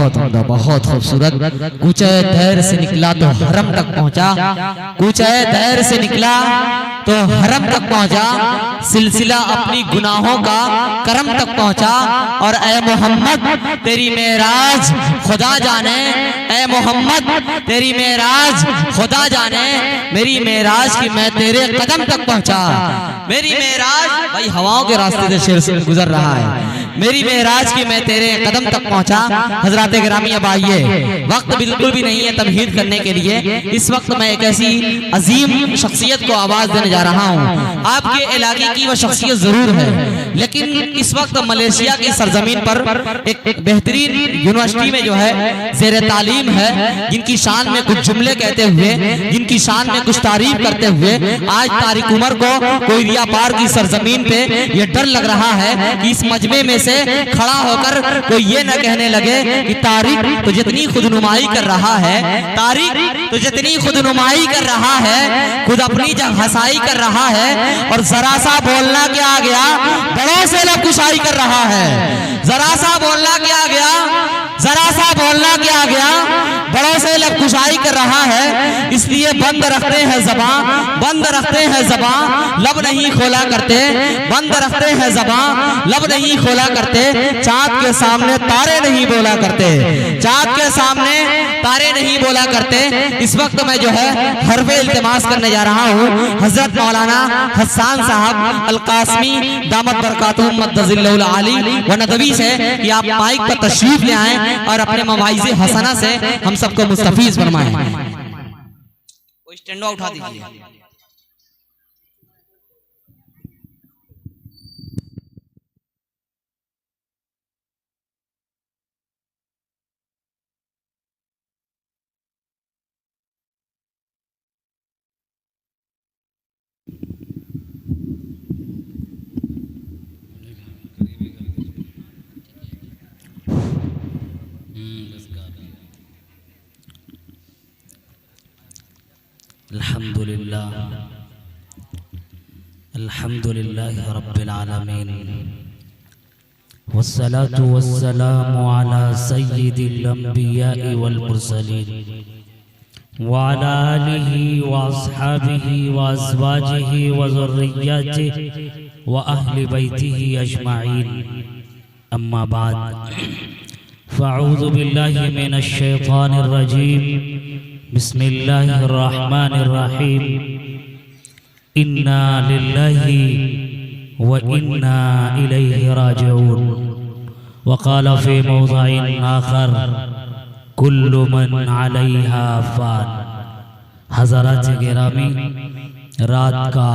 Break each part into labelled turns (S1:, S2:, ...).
S1: بہت عمدہ، بہت خوبصورت۔ کوچہ دیر سے نکلا تو حرم تک پہنچا، کوچہ دیر سے نکلا تو حرم تک پہنچا، سلسلہ اپنی گناہوں کا کرم تک پہنچا۔ اور اے محمد تیری معراج خدا جانے، اے محمد تیری معراج خدا جانے، میری معراج کی میں تیرے قدم تک پہنچا۔ میری معراج، بھائی ہواؤں کے راستے سے شعر گزر رہا ہے، میری معراج کی میں تیرے قدم تک پہنچا۔ حضرات گرامی اب آئیے، وقت بالکل بھی نہیں ہے تمہید کرنے کے لیے، اس وقت میں ایک ایسی عظیم شخصیت کو آواز دینے جا رہا ہوں۔ آپ کے علاقے کی وہ شخصیت ضرور ہے، لیکن اس وقت ملیشیا کی سرزمین پر ایک بہترین یونیورسٹی میں جو ہے زیر تعلیم ہے، جن کی شان میں کچھ جملے کہتے ہوئے، جن کی شان میں کچھ تعریف کرتے ہوئے آج طارق عمر کو کوئی ریا پار کی سرزمین پہ یہ ڈر لگ رہا ہے کہ اس مجمع میں سے کھڑا ہو کر کوئی یہ نہ کہنے لگے کہ طارق تو جتنی خود نمائی کر رہا ہے، طارق تو جتنی خود نمائی کر رہا ہے، خود اپنی جب ہسائی کر رہا ہے، اور ذرا سا بولنا کیا گیا بڑوں سے لب کشائی کر رہا ہے۔ ذرا سا بولنا کیا گیا، ذرا سا بولنا کیا گیا بڑوں سے لب کشائی کر رہا ہے۔ اس لیے بند رکھتے ہیں زبان، بند رکھتے ہیں زبان، لب نہیں کھولا کرتے، بند رکھتے ہیں زبان، لب نہیں کھولا کرتے، چاند کے سامنے تارے نہیں بولا کرتے، چاند کے سامنے تارے نہیں بولا کرتے۔ اس وقت میں جو ہے حرف التماس کرنے جا رہا ہوں حضرت مولانا حسان صاحب القاسمی دامت برکاتہم مدظل العالی و ندوی سے کہ آپ مائک پر تشریف لے آئیں اور اپنے مواعظ حسنہ سے ہم سب کو مستفیض فرمائیں۔ وہ اسٹینڈو اٹھا دیجیے۔
S2: الحمد لله رب العالمين، والصلاة والسلام على سيد الأنبياء والمرسلين وعلى آله وأصحابه وأزواجه وذرياته وأهل بيته أجمعين، أما بعد، فأعوذ بالله من الشيطان الرجيم، بسم الله الرحمن الرحيم، إنا لله وإنا إليه راجعون، وقال في موضع آخر كل من عليها فان۔ حضرات گرامی، رات کا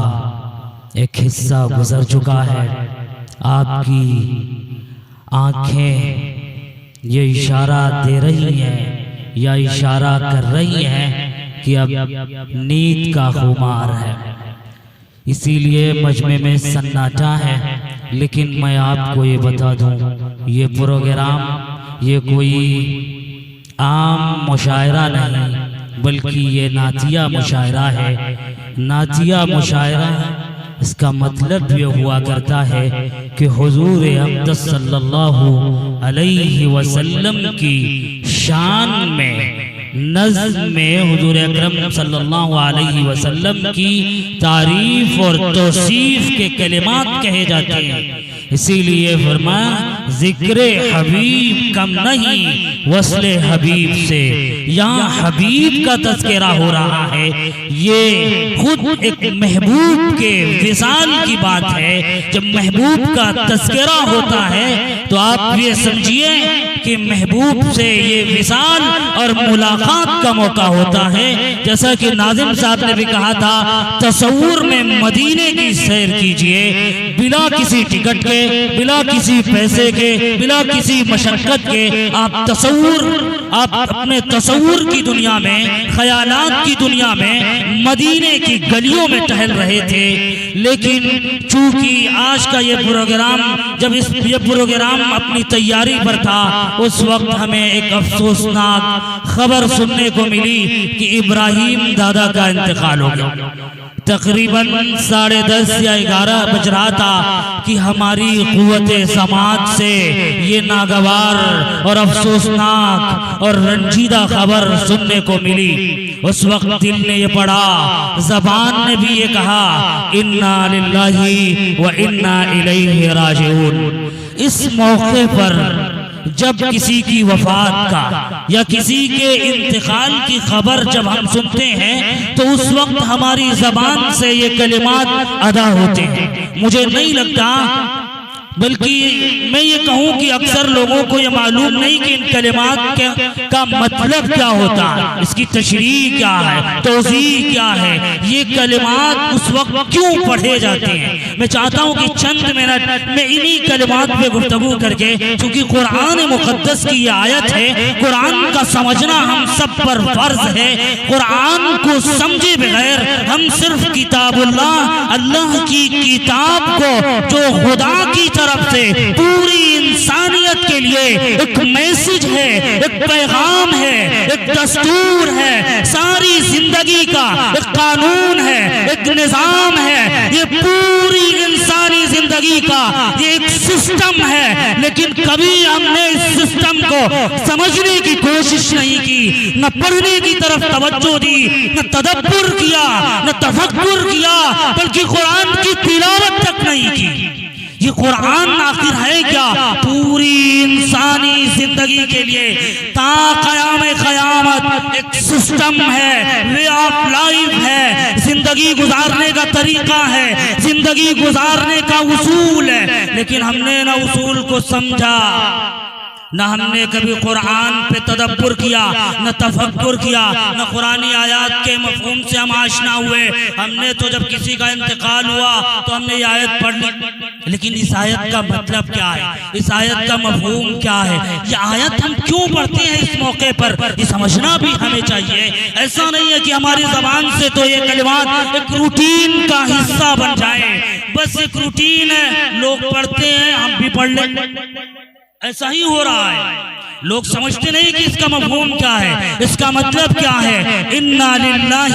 S2: ایک حصہ گزر چکا ہے، آپ کی آنکھیں یہ اشارہ دے رہی ہیں یا اشارہ کر رہی ہیں کہ اب نیند کا خمار ہے، اسی لیے مجمع میں سناٹا ہے۔ لیکن میں آپ کو یہ بتا دوں، یہ پروگرام یہ کوئی عام مشاعرہ نہیں، بلکہ یہ نعتیہ مشاعرہ ہے۔ نعتیہ مشاعرہ اس کا مطلب یہ ہوا کرتا ہے کہ حضور اقدس صلی اللہ علیہ وسلم کی شان میں، نظم میں حضور اکرم صلی اللہ علیہ وسلم کی تعریف اور توصیف کے کلمات کہے جاتے ہیں۔ اسی لیے فرمایا ذکر حبیب کم نہیں وصل حبیب سے، یہاں حبیب کا تذکرہ ہو رہا ہے، یہ خود ایک محبوب کے وصال کی بات ہے۔ جب محبوب کا تذکرہ ہوتا ہے تو آپ یہ سمجھیے کہ محبوب سے یہ وصال اور ملاقات کا موقع ہوتا ہے۔ جیسا کہ ناظم صاحب نے بھی کہا تھا، تصور میں مدینے کی سیر کیجئے، بلا کسی ٹکٹ کے، بلا کسی پیسے کے، بلا کسی مشقت کے، آپ اپنے تصور کی دنیا میں، خیالات کی دنیا میں مدینے کی گلیوں میں ٹہل رہے تھے۔ لیکن چونکہ آج کا یہ پروگرام، جب یہ پروگرام اپنی تیاری پر تھا، اس وقت ہمیں ایک افسوسناک خبر سننے کو ملی کہ ابراہیم دادا کا انتقال ہو گیا۔ تقریباً 10:30 یا 11 بج رہا تھا کہ ہماری قوت سماعت سے یہ ناگوار اور افسوسناک اور رنجیدہ خبر سننے کو ملی۔ اس وقت دل نے یہ پڑھا، زبان نے بھی یہ کہا، انا للہ و انا الیہ راجعون۔ اس موقع پر جب کسی کی وفات کا یا کسی کے انتقال کی خبر جب ہم سنتے ہیں تو اس وقت ہماری زبان سے یہ کلمات ادا ہوتے ہیں۔ مجھے نہیں لگتا، بلکہ میں یہ کہوں کہ اکثر لوگوں کو یہ معلوم نہیں کہ ان کلمات کا مطلب کیا ہوتا ہے، اس کی تشریح کیا ہے، توضیح کیا ہے، یہ کلمات اس وقت کیوں پڑھے جاتے ہیں۔ میں چاہتا ہوں کہ چند منٹ میں انہی کلمات پہ گفتگو کر کے، چونکہ قرآن مقدس کی یہ آیت ہے، قرآن کا سمجھنا ہم سب پر فرض ہے۔ قرآن کو سمجھے بغیر ہم صرف کتاب اللہ کی کتاب کو جو خدا کی طرف سے پوری انسانیت کے لیے ایک میسج ہے، ایک پیغام ہے، ایک دستور ہے، ساری زندگی کا ایک قانون ہے، ایک نظام ہے، یہ پوری انسانی زندگی کا یہ ایک سسٹم ہے، لیکن کبھی ہم نے اس سسٹم کو سمجھنے کی کوشش نہیں کی، نہ پڑھنے کی طرف توجہ دی، نہ تدبر کیا، نہ تفکر کیا، بلکہ قرآن کی تلاوت تک نہیں کی۔ یہ قرآن آخر ہے کیا؟ پوری انسانی زندگی کے لیے تا قیام قیامت ایک سسٹم ہے، وے آف لائف ہے، زندگی گزارنے کا طریقہ ہے، زندگی گزارنے کا اصول ہے، لیکن ہم نے نہ اصول کو سمجھا، نہ ہم نے کبھی قرآن پہ تدبر کیا، نہ تفکر کیا، نہ قرآنی آیات کے مفہوم سے ہم آشنا ہوئے۔ ہم نے تو جب کسی کا انتقال ہوا تو ہم نے یہ آیت پڑھ لی، لیکن اس آیت کا مطلب کیا ہے، اس آیت کا مفہوم کیا ہے، یہ آیت ہم کیوں پڑھتے ہیں اس موقع پر، یہ سمجھنا بھی ہمیں چاہیے۔ ایسا نہیں ہے کہ ہماری زبان سے تو یہ کلمات ایک روٹین کا حصہ بن جائے، بس ایک روٹین ہے، لوگ پڑھتے ہیں ہم بھی پڑھ لیں، ایسا ہی ہو رہا ہے۔ لوگ سمجھتے نہیں کہ اس کا مفہوم کیا ہے، اس کا مطلب کیا ہے۔ انا للہ،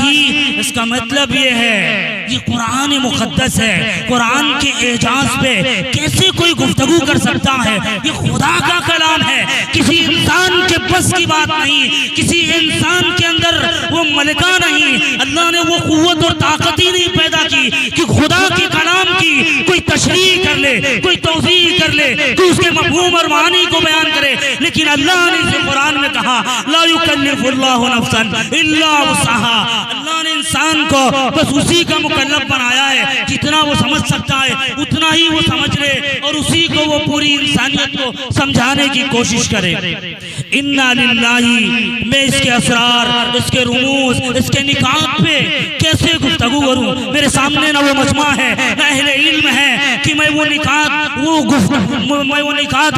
S2: اس کا مطلب یہ ہے، یہ قرآن مقدس ہے، قرآن کے اعجاز پہ کیسے کوئی گفتگو کر سکتا ہے؟ یہ خدا کا کلام ہے، کسی انسان کے بس کی بات نہیں، کسی انسان کے اندر وہ ملکہ نہیں، اللہ نے وہ قوت اور طاقت ہی نہیں پیدا کی کہ خدا کے کلام کی کوئی تشریح کر لے، کوئی توضیح کر لے، کوئی اس کے مفہوم اور معنی کو بیان کرے، لیکن اللہ نے اسے قرآن میں کہا لا یکلف اللہ نفسا الا وسعها۔ اللہ نے انسان کو بس اسی کا مکلف بنایا ہے، جتنا وہ سمجھ سکتا ہے اتنا ہی وہ سمجھ لے اور اسی کو وہ پوری انسانیت کو سمجھانے کی کوشش کرے۔ انا للہ، میں اس کے اسرار، اس کے رموز، اس کے نکات پہ کیسے گفتگو کروں؟ میرے سامنے نہ وہ مجمع ہے، نہ اہل علم ہے کہ میں وہ نکات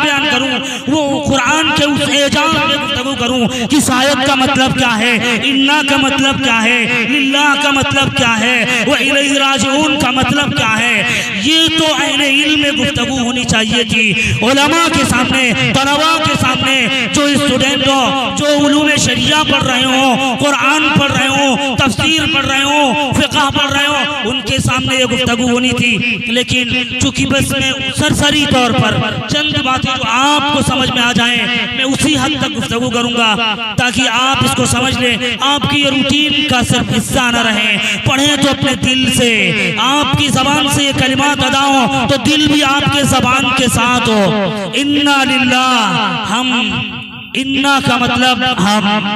S2: بیان کروں، وہ قرآن کے اس اعجاز میں گفتگو کروں کہ اس آیت کا مطلب کیا ہے، انا کا مطلب کیا ہے، للہ کا مطلب کیا ہے، وَإِلَيْهِ رَاجِعُونَ کا مطلب کیا ہے۔ یہ تو اہل علم میں گفتگو ہونی چاہیے تھی، علماء کے سامنے، طلباء کے سامنے، جو اسٹوڈنٹ ہو، جو علوم شریعہ پڑھ رہے ہوں، قرآن پڑھ رہے ہوں، تفسیر پڑھ رہے ہوں، فقہ پڑھ رہے ہوں، ان کے سامنے یہ گفتگو ہونی تھی۔ لیکن چونکہ بس میں سرسری طور پر چند باتیں جو آپ کو سمجھ میں آ جائیں، میں اسی حد تک گفتگو کروں گا تاکہ آپ اس کو سمجھ لیں، آپ کی یہ روٹین کا صرف حصہ نہ رہے، پڑھیں تو اپنے دل سے، آپ کی زبان سے یہ کلمات ادا ہوں تو دل بھی آپ کے زبان کے ساتھ ہو۔ انا للہ، ہم، انا کا مطلب ہم،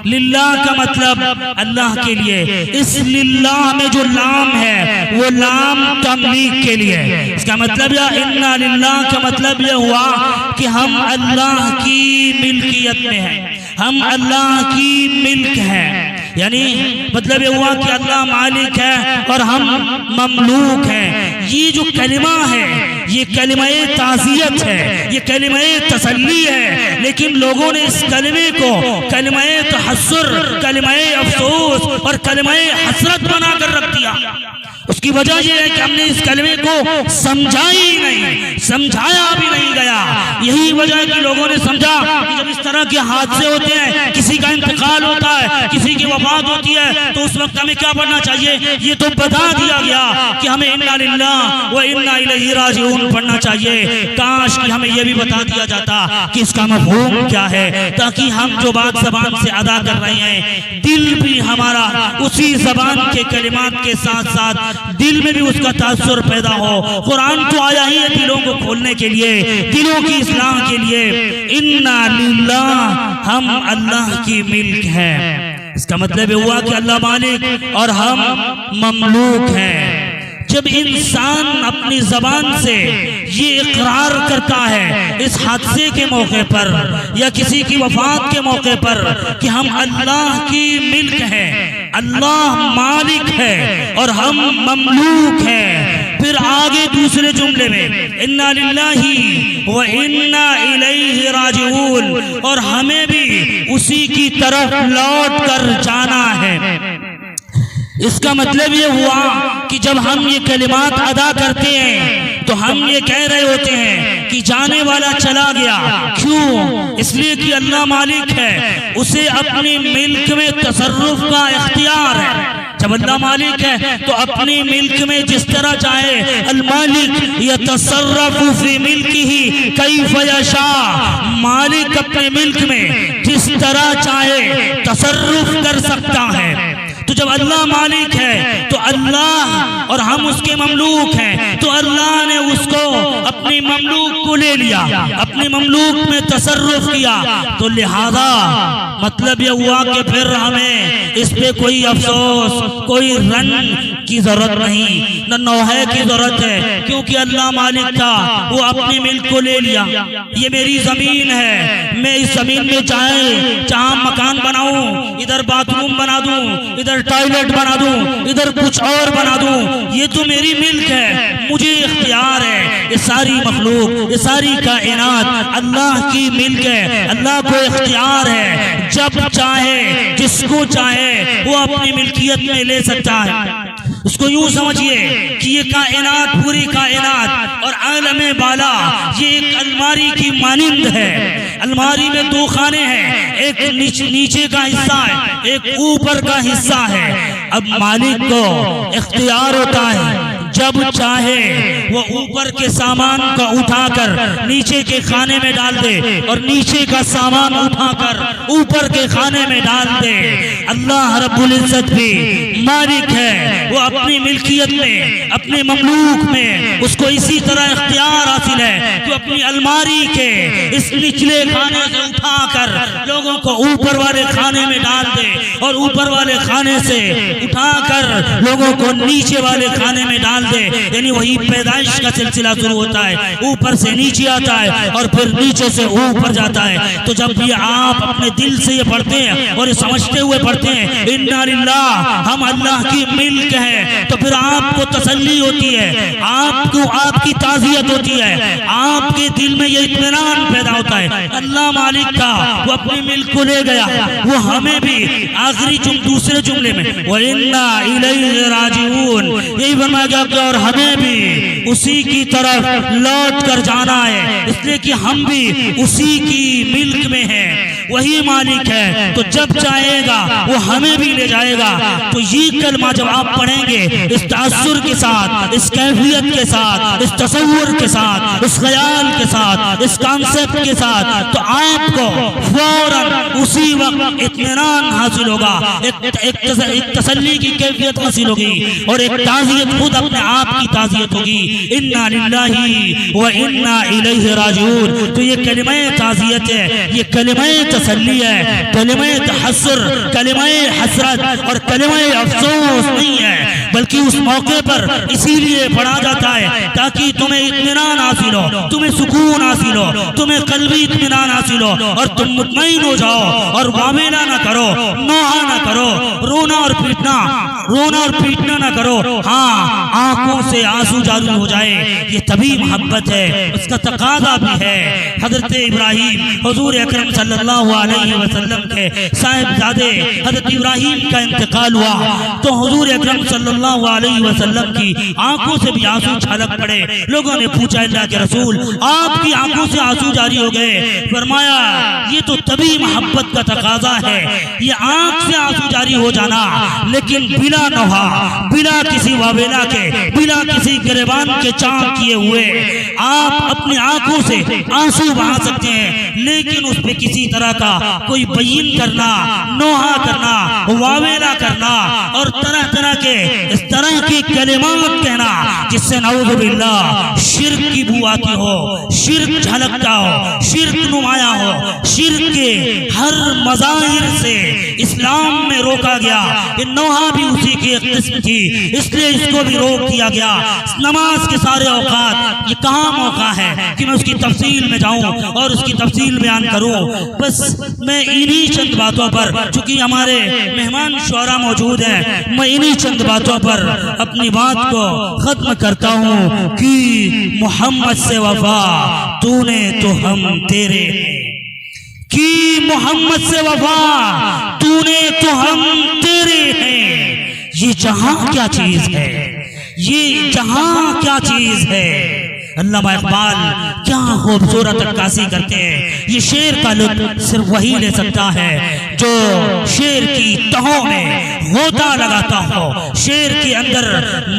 S2: للہ کا مطلب اللہ کے لیے۔ اس للہ میں جو لام ہے وہ لام تملیک کے لیے، اس کا مطلب یہ انا للہ کا مطلب یہ ہوا کہ ہم اللہ کی ملکیت میں ہیں، ہم اللہ کی ملک ہیں، یعنی مطلب یہ ہوا کہ اللہ مالک ہے اور ہم مملوک ہیں۔ یہ جو کلمہ ہے یہ کلمہ تعزیت ہے، یہ کلمہ تسلی ہے، لیکن لوگوں نے اس کلمے کو کلمہ تحسر، کلمہ افسوس اور کلمہ حسرت بنا کر رکھ دیا۔
S3: اس کی وجہ یہ ہے کہ ہم نے اس کلمے کو سمجھا ہی نہیں، سمجھایا بھی نہیں گیا۔ یہی وجہ ہے کہ لوگوں نے سمجھا کہ جب اس طرح کے حادثے ہوتے ہیں، کسی کا انتقال ہوتا ہے، کسی کی وفات ہوتی ہے، تو اس وقت ہمیں کیا پڑھنا چاہیے؟ یہ تو بتا دیا گیا کہ ہمیں انا للہ و انا الیہ راجعون پڑھنا چاہیے۔ کاش کہ ہمیں یہ بھی بتا دیا جاتا کہ اس کا مفہوم کیا ہے، تاکہ ہم جو بات زبان سے ادا کر رہے ہیں، دل بھی ہمارا اسی زبان کے کلمات کے ساتھ ساتھ دل میں بھی اس کا تاثر پیدا ہو۔ قرآن تو آیا ہی ہے دلوں کو کھولنے کے لیے، دلوں کی اصلاح کے لیے۔ انا للہ، ہم اللہ کی ملک ہے، اس کا مطلب ہوا کہ اللہ مالک اور ہم مملوک ہیں۔ جب انسان اپنی زبان سے یہ اقرار کرتا ہے اس حادثے کے موقع پر یا کسی کی وفات کے موقع پر کہ ہم اللہ کی ملک ہیں، اللہ مالک ہے اور ہم مملوک ہیں، پھر آگے دوسرے جملے میں انا للہ و انا الیہ راجعون، اور ہمیں بھی اسی کی طرف لوٹ کر جانا ہے۔ اس کا مطلب یہ ہوا کہ جب ہم یہ کلمات ادا کرتے ہیں تو ہم یہ کہہ رہے ہوتے ہیں کہ جانے والا چلا گیا، کیوں؟ اس لیے کہ اللہ مالک ہے، اسے اپنی ملک میں تصرف کا اختیار ہے۔ جب اللہ مالک ہے تو اپنی ملک میں جس طرح چاہے، المالک یتصرف فی ملکہ کیف یشاء، مالک اپنے ملک میں جس طرح چاہے تصرف کر سکتا ہے۔ تو جب اللہ مالک ہے تو اللہ اور ہم اس کے مملوک ہیں، تو اللہ نے اس کو اپنی مملوک کو لے لیا، اپنے مملوک میں تصرف کیا، تو لہذا مطلب یہ ہوا کہ پھر ہمیں اس پہ کوئی افسوس، کوئی رن کی ضرورت نہیں، نہ نوحے کی ضرورت ہے، کیونکہ اللہ مالک تھا، وہ اپنی ملک کو لے لیا۔ یہ میری زمین ہے، میں اس زمین میں جہاں مکان بناؤں، ادھر باتھ روم بنا دوں، ادھر ٹوائلٹ بنا دوں، ادھر کچھ اور بنا دوں، یہ تو میری ملک ہے، مجھے اختیار ہے۔ یہ ساری مخلوق، یہ ساری کائنات اللہ کی ملک ہے، اللہ کو اختیار ہے، جب چاہے جس کو چاہے وہ اپنی ملکیت میں لے سکتا ہے۔ اس کو یوں سمجھئے کہ یہ کائنات، پوری کائنات اور عالم بالا یہ ایک الماری کی مانند ہے۔ الماری میں دو خانے ہیں، ایک نیچے کا حصہ ہے، ایک اوپر کا حصہ ہے۔ اب مالک کو اختیار ہوتا ہے، جب چاہے وہ اوپر کے سامان کو اٹھا کر نیچے کے خانے میں ڈال دے اور نیچے کا سامان اٹھا کر اوپر کے خانے میں ڈال دے۔ اللہ رب العزت بھی مالک ہے، وہ اپنی ملکیت میں، اپنے مملوک میں اس کو اسی طرح اختیار حاصل ہے کہ اپنی الماری کے اس نچلے خانے سے اٹھا کر لوگوں کو اوپر والے خانے میں ڈال دے اور اوپر والے خانے سے اٹھا کر لوگوں کو نیچے والے خانے میں ڈال دے۔ یعنی وہی پیدائش کا سلسلہ شروع ہوتا ہے، اوپر سے نیچے آتا ہے اور پھر نیچے سے اوپر جاتا ہے۔ تو جب بھی آپ اپنے دل سے یہ پڑھتے ہیں اور یہ سمجھتے ہوئے پڑھتے ہیں انا للہ، ہم اللہ کی ملک ہیں، تو پھر آپ کو تسلی ہوتی ہے، آپ کی تعزیت ہوتی ہے، آپ کے دل میں یہ اطمینان پیدا ہوتا ہے اللہ مالک کا، وہ اپنی ملک کو لے گیا، وہ ہمیں بھی آخری دوسرے جملے میں وَإِنَّا إِلَيْهِ رَاجِعُونَ یہی فرمایا گیا کہ اور ہمیں بھی اسی کی طرف لوٹ کر جانا ہے، اس لیے کہ ہم بھی اسی کی ملک میں ہیں، وہی مالک ہے، تو جب چاہے گا وہ ہمیں بھی لے جائے گا۔ تو یہ کلمہ جب آپ پڑھیں گے اس تاثر کے ساتھ، اس کیفیت کے ساتھ، اس تصور کے ساتھ، اس خیال کے ساتھ، اس کانسیپٹ کے ساتھ، تو آپ کو فوراً اسی وقت اطمینان حاصل ہوگا، ایک تسلی کی کیفیت حاصل ہوگی اور ایک تعزیت خود اپنے آپ کی تعزیت ہوگی۔ انا للہ و انا الیہ راجعون۔ تو یہ کلمہ تعزیت ہے، یہ کلمہ تسلی ہے، کلمہ تحسر، کلمہ حسرت اور کلمہ افسوس نہیں ہے، بلکہ اس موقع پر اسی لیے پڑھا جاتا ہے تاکہ تمہیں اطمینان حاصل ہو، تمہیں سکون حاصل ہو، تمہیں قلبی اطمینان حاصل ہو اور تم مطمئن ہو جاؤ اور وامینا نہ کرو، نوحہ نہ کرو، رونا اور پیٹنا رونا اور پیٹنا نہ کرو، ہاں آنکھوں سے آنسو جاری ہو جائے، یہ تبھی محبت ہے، اس کا تقاضا بھی ہے۔ حضرت ابراہیم حضور اکرم صلی اللہ علیہ وسلم کے صاحبزادے حضرت ابراہیم کا انتقال ہوا تو حضور اکرم صلی اللہ علیہ وسلم کی آنکھوں سے بھی آنسو چھلک پڑے۔ لوگوں نے پوچھا اللہ کے رسول آپ کی آنکھوں سے آنسو جاری ہو گئے، فرمایا یہ تو تبھی محبت کا تقاضا ہے، یہ آنکھ سے آنسو جاری ہو جانا، لیکن بلا نوحہ، بلا کسی واویلا کے، بلا کسی گریبان کے چاک کیے ہوئے آپ اپنی آنکھوں سے آنسو بہا سکتے ہیں، لیکن اس پہ کسی طرح کا کوئی بیان کرنا، نوحہ کرنا، واویلا کرنا اور طرح طرح کے اس طرح کی کلمات کہنا جس سے نعوذ باللہ شرک کی بو آتی ہو، شرک جھلکتا ہو، شرک نمایاں ہو، شرک کے ہر مظاہر سے اسلام میں روکا گیا۔ یہ نوحہ بھی اسی کی ایک قسم تھی، اس لیے اس کو بھی روک دیا گیا۔ نماز کے سارے اوقات یہ کہاں موقع ہے کہ میں اس کی تفصیل میں جاؤں اور اس کی تفصیل بیان کروں، بس میں انہی چند باتوں پر، چونکہ ہمارے مہمان شعراء موجود ہیں، میں انہی چند باتوں پر اپنی بات کو ختم کرتا ہوں کہ محمد سے وفا تو نے تو ہم تیرے ہیں، کہ محمد سے وفا تو نے تو ہم تیرے ہیں۔ یہ جہاں کیا چیز ہے، یہ جہاں کیا چیز ہے۔ علامہ اقبال کیا خوبصورت عکاسی کرتے ہیں، یہ شعر کا لطف صرف وہی لے سکتا ہے جو شعر کی تہوں میں غوطہ لگاتا ہو، شعر کے اندر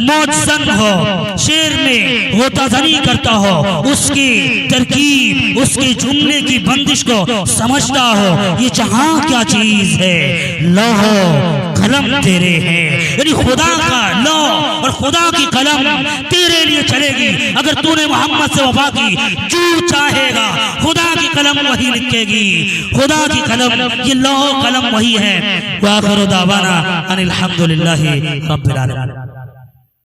S3: موجزن ہو، شعر میں غوطہ زنی کرتا ہو، اس کی ترکیب، اس کے جملے کی بندش کو سمجھتا ہو۔ یہ جہاں کیا چیز ہے، لوح و قلم تیرے ہیں، یعنی خدا کا لوح اور خدا کی قلم تیرے لیے چلے گی اگر تو نے محمد سے وفا کی، جو چاہے گا خدا کی قلم وہی لکھے گی، خدا کی قلم، یہ لوح و قلم وہی ہے۔ وآخر دعوانا ان الحمدللہ رب العالمین۔